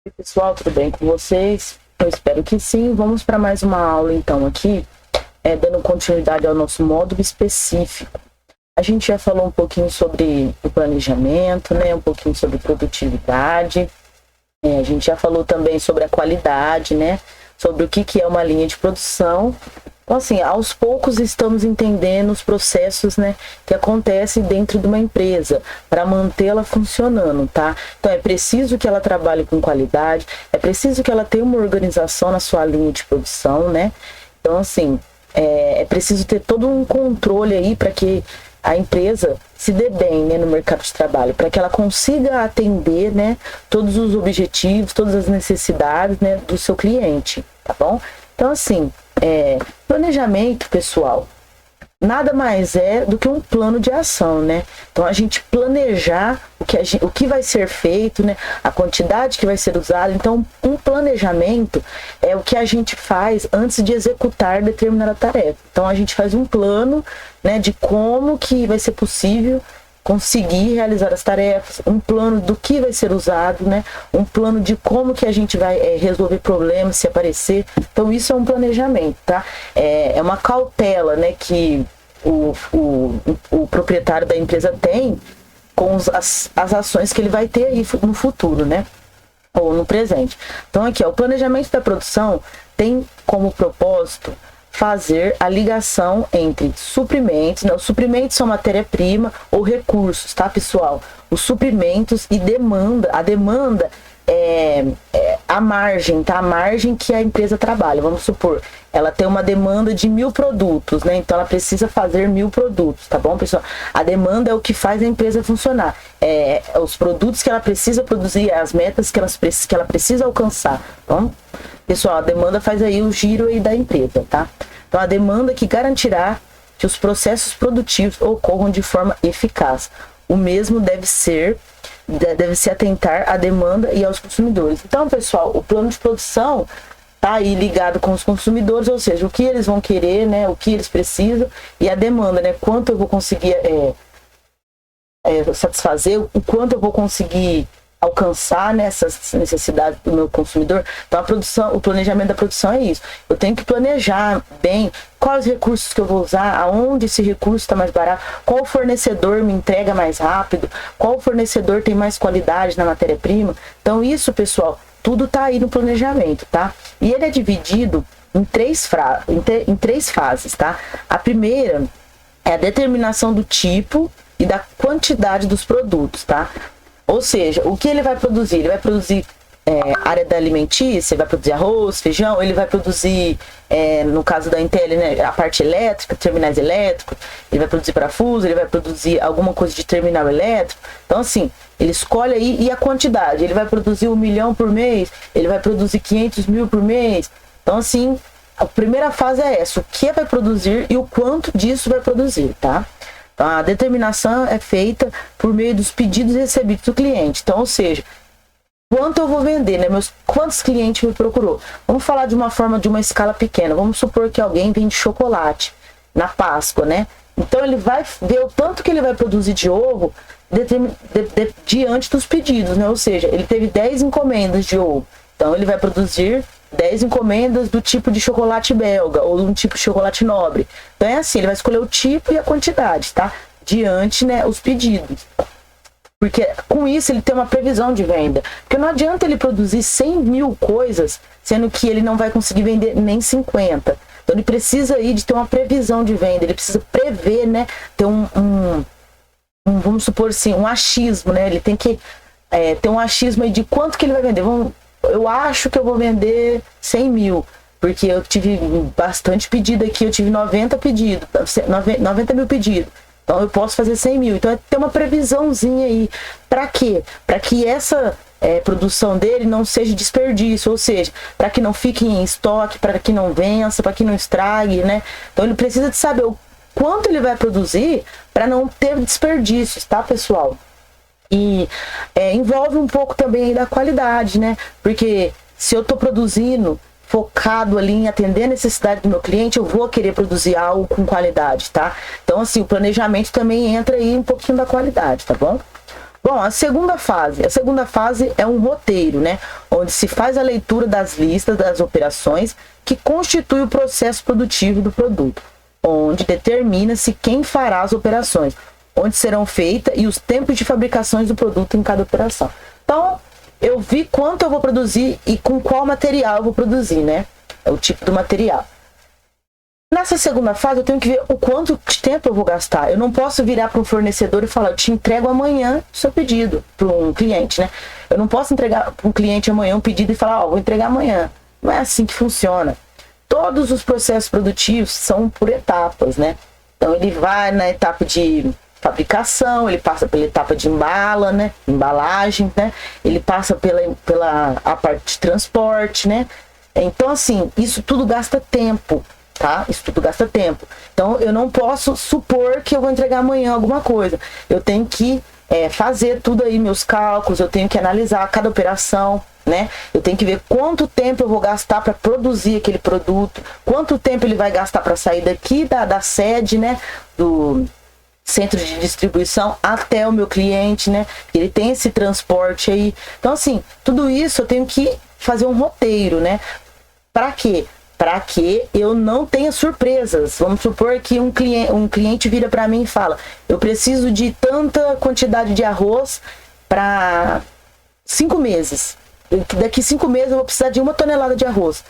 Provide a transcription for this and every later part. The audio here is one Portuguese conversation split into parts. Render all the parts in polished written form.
Oi, pessoal, tudo bem com vocês? Eu espero que sim. Vamos para mais uma aula, então, aqui, dando continuidade ao nosso módulo específico. A gente já falou um pouquinho sobre o planejamento, né? Um pouquinho sobre produtividade. A gente já falou também sobre a qualidade, né? Sobre o que é uma linha de produção. Então, assim, aos poucos estamos entendendo os processos, né, que acontecem dentro de uma empresa para mantê-la funcionando, tá? Então, é preciso que ela trabalhe com qualidade, é preciso que ela tenha uma organização na sua linha de produção, né? Então, assim, é preciso ter todo um controle aí para que a empresa se dê bem, né, no mercado de trabalho, para que ela consiga atender, né, todos os objetivos, todas as necessidades, né, do seu cliente, tá bom? Então, assim, planejamento, pessoal, nada mais é do que um plano de ação, né? Então, a gente planejar o que vai ser feito, né? A quantidade que vai ser usada. Então, um planejamento é o que a gente faz antes de executar determinada tarefa. Então, a gente faz um plano, né, de como que vai ser possível conseguir realizar as tarefas, um plano do que vai ser usado, né? Um plano de como que a gente vai resolver problemas se aparecer. Então isso é um planejamento, tá? É uma cautela, né, que o proprietário da empresa tem com as ações que ele vai ter aí no futuro, né? Ou no presente. Então aqui, o planejamento da produção tem como propósito fazer a ligação entre suprimentos, né? Os suprimentos são matéria-prima ou recursos, tá, pessoal? Os suprimentos e demanda. A demanda é a margem, tá? A margem que a empresa trabalha. Vamos supor, ela tem uma demanda de 1000 produtos, né? Então ela precisa fazer 1000 produtos, tá bom, pessoal? A demanda é o que faz a empresa funcionar. Os produtos que ela precisa produzir, as metas que ela precisa alcançar. Então, pessoal, a demanda faz aí o giro aí da empresa, tá? Então, a demanda que garantirá que os processos produtivos ocorram de forma eficaz. O mesmo deve se atentar à demanda e aos consumidores. Então, pessoal, o plano de produção tá aí ligado com os consumidores, ou seja, o que eles vão querer, né? O que eles precisam e a demanda, né? Quanto eu vou conseguir satisfazer, o quanto eu vou conseguir alcançar nessas necessidades do meu consumidor. Então o planejamento da produção é isso. Eu tenho que planejar bem quais recursos que eu vou usar, aonde esse recurso está mais barato, qual fornecedor me entrega mais rápido, qual fornecedor tem mais qualidade na matéria-prima. Então isso, pessoal, tudo tá aí no planejamento, tá? E ele é dividido em três fases, tá? A primeira é a determinação do tipo e da quantidade dos produtos, tá? Ou seja, o que ele vai produzir? Ele vai produzir área da alimentícia, ele vai produzir arroz, feijão, ele vai produzir, no caso da Intel, né, a parte elétrica, terminais elétricos, ele vai produzir parafuso, ele vai produzir alguma coisa de terminal elétrico. Então, assim, ele escolhe aí e a quantidade. Ele vai produzir 1 milhão por mês, ele vai produzir 500 mil por mês. Então, assim, a primeira fase é essa, o que vai produzir e o quanto disso vai produzir, tá? Então, a determinação é feita por meio dos pedidos recebidos do cliente. Então, ou seja, quanto eu vou vender, né? Quantos clientes me procurou? Vamos falar de uma escala pequena. Vamos supor que alguém vende chocolate na Páscoa, né? Então, ele vai ver o tanto que ele vai produzir de ovo diante dos pedidos, né? Ou seja, ele teve 10 encomendas de ovo. Então, ele vai produzir 10 encomendas do tipo de chocolate belga ou de um tipo de chocolate nobre. Então é assim, ele vai escolher o tipo e a quantidade, tá? Diante, né, os pedidos. Porque com isso ele tem uma previsão de venda. Porque não adianta ele produzir 100 mil coisas, sendo que ele não vai conseguir vender nem 50. Então ele precisa aí de ter uma previsão de venda, ele precisa prever, né, ter vamos supor assim, um achismo, né? Ele tem que ter um achismo aí de quanto que ele vai vender. Eu acho que eu vou vender 100 mil, porque eu tive bastante pedido aqui, eu tive 90 mil pedidos. Então eu posso fazer 100 mil. Então é ter uma previsãozinha aí. Para quê? Para que essa produção dele não seja desperdício, ou seja, para que não fique em estoque, para que não vença, para que não estrague, né? Então ele precisa de saber o quanto ele vai produzir para não ter desperdícios, tá, pessoal? E envolve um pouco também aí da qualidade, né? Porque se eu estou produzindo focado ali em atender a necessidade do meu cliente, eu vou querer produzir algo com qualidade, tá? Então, assim, o planejamento também entra aí um pouquinho da qualidade, tá bom? Bom, a segunda fase é um roteiro, né? Onde se faz a leitura das listas das operações que constitui o processo produtivo do produto, onde determina-se quem fará as operações, onde serão feitas e os tempos de fabricação do produto em cada operação. Então, eu vi quanto eu vou produzir e com qual material eu vou produzir, né? É o tipo do material. Nessa segunda fase, eu tenho que ver o quanto de tempo eu vou gastar. Eu não posso virar para um fornecedor e falar, eu te entrego amanhã o seu pedido, para um cliente, né? Eu não posso entregar para um cliente amanhã um pedido e falar, vou entregar amanhã. Não é assim que funciona. Todos os processos produtivos são por etapas, né? Então, ele vai na etapa de fabricação, ele passa pela etapa de embalagem, né? Ele passa pela a parte de transporte, né? Então, assim, isso tudo gasta tempo. Tá? Isso tudo gasta tempo. Então, eu não posso supor que eu vou entregar amanhã alguma coisa. Eu tenho que fazer tudo aí, meus cálculos, eu tenho que analisar cada operação, né? Eu tenho que ver quanto tempo eu vou gastar para produzir aquele produto, quanto tempo ele vai gastar para sair daqui da sede, né? Do centro de distribuição até o meu cliente, né? Ele tem esse transporte aí. Então, assim, tudo isso eu tenho que fazer um roteiro, né? Para quê? Para que eu não tenha surpresas. Vamos supor que um cliente vira para mim e fala, eu preciso de tanta quantidade de arroz para 5 meses. Daqui 5 meses eu vou precisar de 1 tonelada de arroz.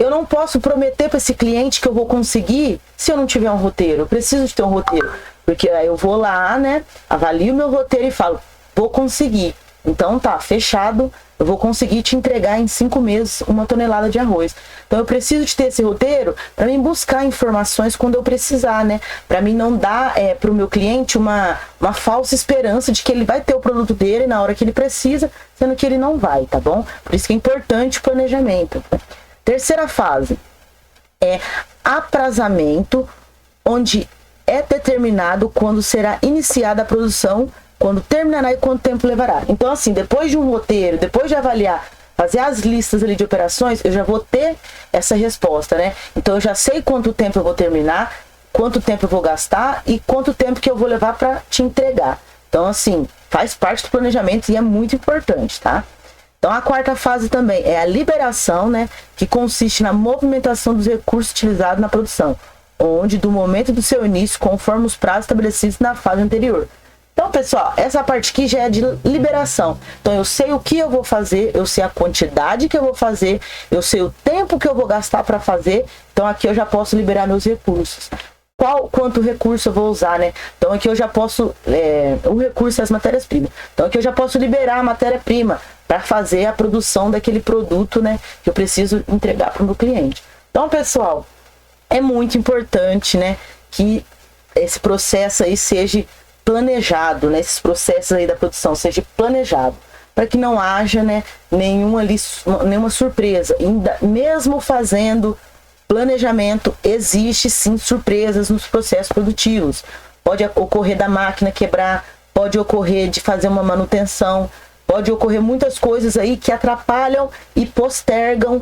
Eu não posso prometer para esse cliente que eu vou conseguir se eu não tiver um roteiro. Eu preciso de ter um roteiro. Porque aí eu vou lá, né, avalio o meu roteiro e falo, vou conseguir. Então tá, fechado, eu vou conseguir te entregar em 5 meses 1 tonelada de arroz. Então eu preciso de ter esse roteiro para mim buscar informações quando eu precisar, né? Para mim não dar para o meu cliente uma falsa esperança de que ele vai ter o produto dele na hora que ele precisa, sendo que ele não vai, tá bom? Por isso que é importante o planejamento. Terceira fase é aprazamento, onde é determinado quando será iniciada a produção, quando terminará e quanto tempo levará. Então, assim, depois de um roteiro, depois de avaliar, fazer as listas ali de operações, eu já vou ter essa resposta, né? Então, eu já sei quanto tempo eu vou terminar, quanto tempo eu vou gastar e quanto tempo que eu vou levar para te entregar. Então, assim, faz parte do planejamento e é muito importante, tá? Então, a quarta fase também é a liberação, né? Que consiste na movimentação dos recursos utilizados na produção, onde do momento do seu início, conforme os prazos estabelecidos na fase anterior. Então, pessoal, essa parte aqui já é de liberação. Então, eu sei o que eu vou fazer, eu sei a quantidade que eu vou fazer, eu sei o tempo que eu vou gastar para fazer. Então, aqui eu já posso liberar meus recursos. Quanto recurso eu vou usar, né? Então, aqui eu já posso... o recurso é as matérias-primas. Então, aqui eu já posso liberar a matéria-prima para fazer a produção daquele produto, né? Que eu preciso entregar para o meu cliente. Então, pessoal, é muito importante, né? Que esse processo aí seja planejado, né? Esses processos aí da produção seja planejado, para que não haja, né, nenhuma surpresa. Mesmo fazendo planejamento, existe sim surpresas nos processos produtivos. Pode ocorrer da máquina quebrar, pode ocorrer de fazer uma manutenção, pode ocorrer muitas coisas aí que atrapalham e postergam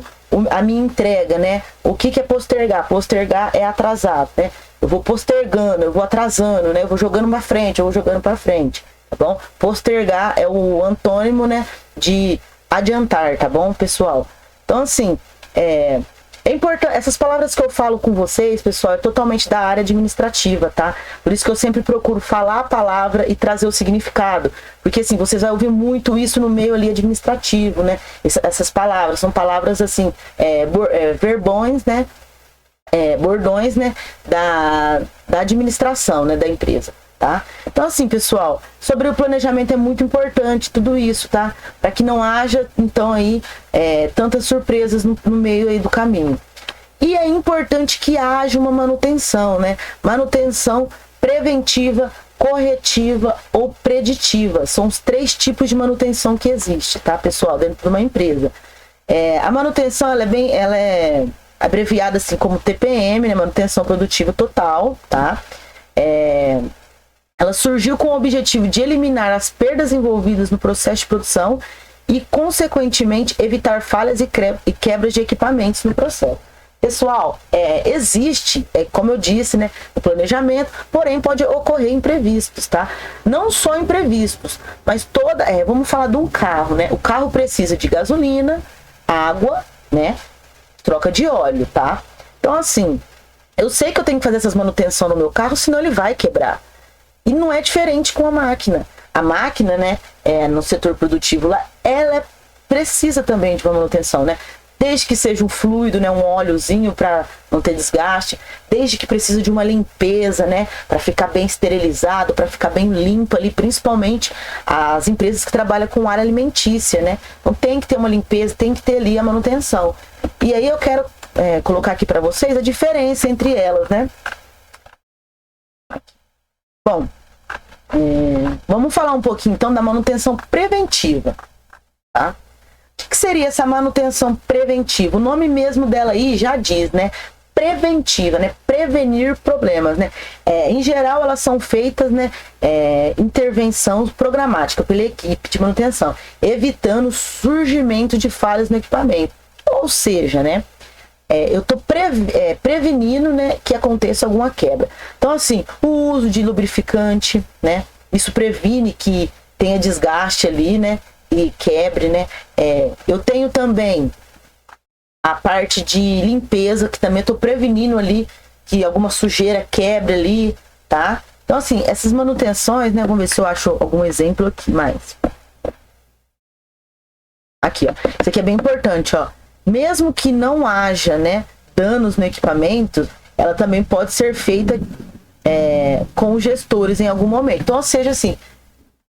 a minha entrega, né? O que é postergar? Postergar é atrasar, né? Eu vou postergando, eu vou atrasando, né? Eu vou jogando para frente, eu vou jogando para frente, tá bom? Postergar é o antônimo, né, de adiantar, tá bom, pessoal? Então, assim, é importante, essas palavras que eu falo com vocês, pessoal, é totalmente da área administrativa, tá? Por isso que eu sempre procuro falar a palavra e trazer o significado, porque assim, vocês vão ouvir muito isso no meio ali administrativo, né? Essas palavras, são palavras assim, verbões, né? Bordões, né, da administração, né, da empresa, tá? Então, assim, pessoal, sobre o planejamento é muito importante tudo isso, tá? Para que não haja, então, aí, tantas surpresas no meio aí do caminho. E é importante que haja uma manutenção, né? Manutenção preventiva, corretiva ou preditiva. São os 3 tipos de manutenção que existe, tá, pessoal, dentro de uma empresa. A manutenção, ela é abreviada assim como TPM, né, manutenção produtiva total, tá? Ela surgiu com o objetivo de eliminar as perdas envolvidas no processo de produção e, consequentemente, evitar falhas e quebras de equipamentos no processo. Pessoal, existe, como eu disse, né, o planejamento, porém pode ocorrer imprevistos, tá? Não só imprevistos, mas vamos falar de um carro, né? O carro precisa de gasolina, água, né? Troca de óleo, tá? Então, assim, eu sei que eu tenho que fazer essas manutenções no meu carro, senão ele vai quebrar. E não é diferente com a máquina. A máquina, né, no setor produtivo lá, ela precisa também de uma manutenção, né? Desde que seja um fluido, né, um óleozinho para não ter desgaste, desde que precisa de uma limpeza, né, para ficar bem esterilizado, para ficar bem limpo ali, principalmente as empresas que trabalham com área alimentícia, né? Então tem que ter uma limpeza, tem que ter ali a manutenção. E aí eu quero colocar aqui para vocês a diferença entre elas, né? Bom, vamos falar um pouquinho então da manutenção preventiva, tá? O que seria essa manutenção preventiva? O nome mesmo dela aí já diz, né? Preventiva, né? Prevenir problemas, né? Em geral, elas são feitas, né? Intervenção programática pela equipe de manutenção, evitando o surgimento de falhas no equipamento. Ou seja, né? Eu estou prevenindo, né, que aconteça alguma quebra. Então, assim, o uso de lubrificante, né? Isso previne que tenha desgaste ali, né? E quebre, né? Eu tenho também a parte de limpeza, que também estou prevenindo ali que alguma sujeira quebre ali, tá? Então, assim, essas manutenções, né? Vamos ver se eu acho algum exemplo aqui mais. Aqui, ó. Isso aqui é bem importante, ó. Mesmo que não haja, né, danos no equipamento, ela também pode ser feita com os gestores em algum momento. Então, ou seja, assim,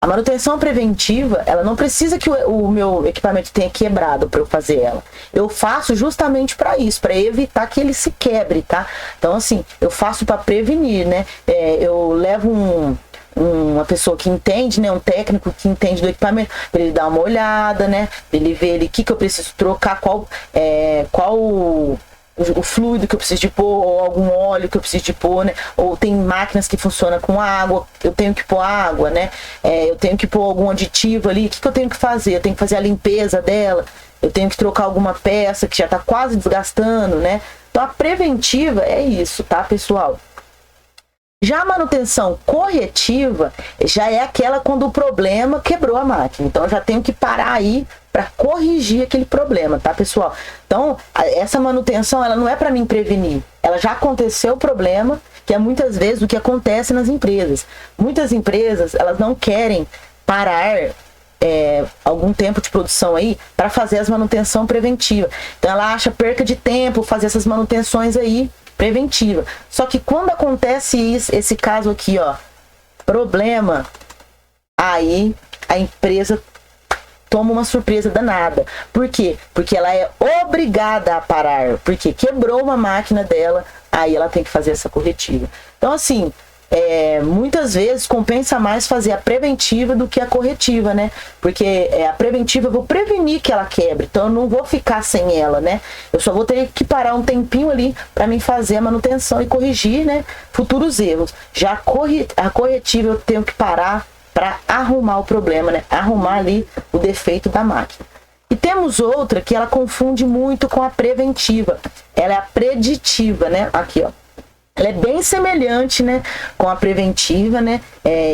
a manutenção preventiva, ela não precisa que o meu equipamento tenha quebrado para eu fazer ela. Eu faço justamente para isso, para evitar que ele se quebre, tá? Então, assim, eu faço para prevenir, né? Eu levo uma pessoa que entende, né, um técnico que entende do equipamento, para ele dar uma olhada, né, para ele ver o que eu preciso trocar, qual o fluido que eu preciso de pôr, ou algum óleo que eu preciso de pôr, né, ou tem máquinas que funcionam com água, eu tenho que pôr água, né, eu tenho que pôr algum aditivo ali, o que eu tenho que fazer? Eu tenho que fazer a limpeza dela, eu tenho que trocar alguma peça que já está quase desgastando, né. Então a preventiva é isso, tá, pessoal? Já a manutenção corretiva já é aquela quando o problema quebrou a máquina. Então eu já tenho que parar aí para corrigir aquele problema, tá, pessoal? Então essa manutenção, ela não é para mim prevenir. Ela já aconteceu o problema, que é muitas vezes o que acontece nas empresas. Muitas empresas, elas não querem parar algum tempo de produção aí para fazer as manutenção preventiva. Então ela acha perca de tempo fazer essas manutenções aí preventiva. Só que quando acontece esse caso aqui, ó, problema, aí a empresa toma uma surpresa danada. Por quê? Porque ela é obrigada a parar, porque quebrou uma máquina dela, aí ela tem que fazer essa corretiva. Então, assim, muitas vezes compensa mais fazer a preventiva do que a corretiva, né? Porque a preventiva eu vou prevenir que ela quebre, então eu não vou ficar sem ela, né? Eu só vou ter que parar um tempinho ali para mim fazer a manutenção e corrigir, né, futuros erros. Já a corretiva eu tenho que parar para arrumar o problema, né? Arrumar ali o defeito da máquina. E temos outra que ela confunde muito com a preventiva. Ela é a preditiva, né? Aqui, ó. Ela é bem semelhante, né, com a preventiva, né,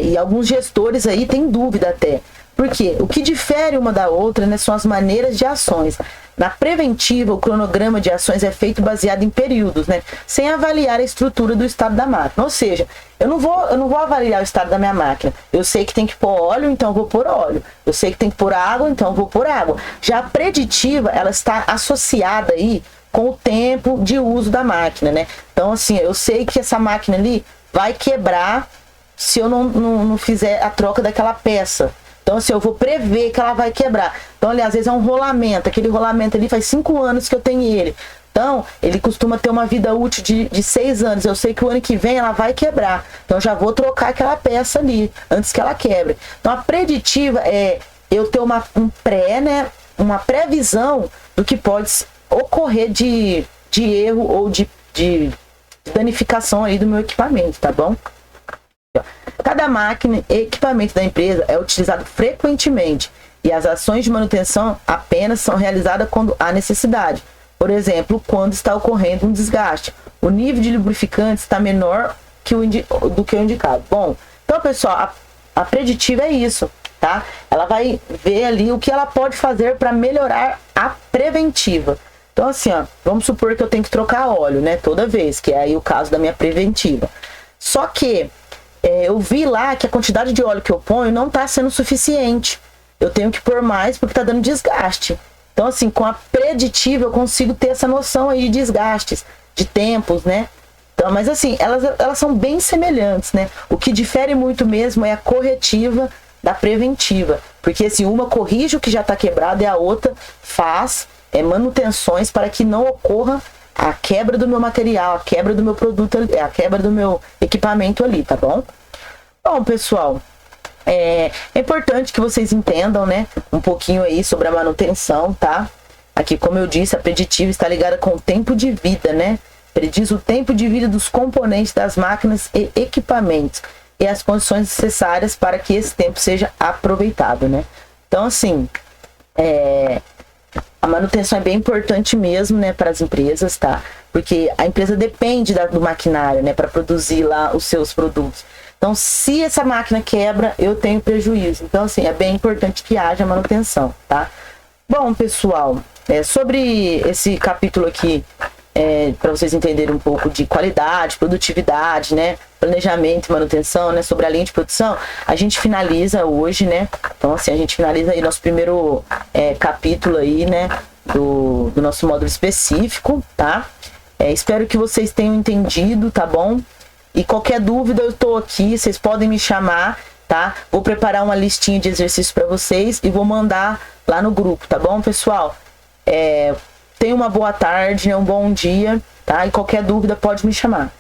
e alguns gestores aí têm dúvida até. Por quê? O que difere uma da outra, né, são as maneiras de ações. Na preventiva, o cronograma de ações é feito baseado em períodos, né, sem avaliar a estrutura do estado da máquina. Ou seja, eu não vou avaliar o estado da minha máquina. Eu sei que tem que pôr óleo, então eu vou pôr óleo. Eu sei que tem que pôr água, então eu vou pôr água. Já a preditiva, ela está associada aí com o tempo de uso da máquina, né? Então, assim, eu sei que essa máquina ali vai quebrar se eu não fizer a troca daquela peça. Então, assim, eu vou prever que ela vai quebrar. Então, ali, às vezes é um rolamento. Aquele rolamento ali faz 5 anos que eu tenho ele. Então, ele costuma ter uma vida útil de 6 anos. Eu sei que o ano que vem ela vai quebrar. Então, eu já vou trocar aquela peça ali, antes que ela quebre. Então, a preditiva é eu ter uma previsão do que pode ocorrer de erro ou de danificação aí do meu equipamento, tá bom? Cada máquina e equipamento da empresa é utilizado frequentemente e as ações de manutenção apenas são realizadas quando há necessidade. Por exemplo, quando está ocorrendo um desgaste. O nível de lubrificante está menor do que o indicado. Bom, então, pessoal, a preditiva é isso, tá? Ela vai ver ali o que ela pode fazer para melhorar a preventiva. Então, assim, ó, vamos supor que eu tenho que trocar óleo, né? Toda vez, que é aí o caso da minha preventiva. Só que eu vi lá que a quantidade de óleo que eu ponho não está sendo suficiente. Eu tenho que pôr mais porque está dando desgaste. Então, assim, com a preditiva eu consigo ter essa noção aí de desgastes, de tempos, né? Então, mas assim, elas são bem semelhantes, né? O que difere muito mesmo é a corretiva da preventiva. Porque assim, uma corrige o que já está quebrado e a outra faz manutenções para que não ocorra a quebra do meu material, a quebra do meu produto, a quebra do meu equipamento ali, tá bom? Bom, pessoal, é importante que vocês entendam, né, um pouquinho aí sobre a manutenção, tá? Aqui, como eu disse, a preditiva está ligada com o tempo de vida, né? Prediz o tempo de vida dos componentes das máquinas e equipamentos e as condições necessárias para que esse tempo seja aproveitado, né? Então, assim, a manutenção é bem importante mesmo, né, para as empresas, tá? Porque a empresa depende do maquinário, né, para produzir lá os seus produtos. Então, se essa máquina quebra, eu tenho prejuízo. Então, assim, é bem importante que haja manutenção, tá? Bom, pessoal, sobre esse capítulo aqui, para vocês entenderem um pouco de qualidade, produtividade, né, planejamento e manutenção, né, sobre a linha de produção, a gente finaliza hoje, né? Então, assim, a gente finaliza aí nosso primeiro capítulo aí, né, do nosso módulo específico, tá? Espero que vocês tenham entendido, tá bom? E qualquer dúvida eu tô aqui, vocês podem me chamar, tá? Vou preparar uma listinha de exercícios para vocês e vou mandar lá no grupo, tá bom, pessoal? Tenha uma boa tarde, um bom dia, tá? E qualquer dúvida pode me chamar.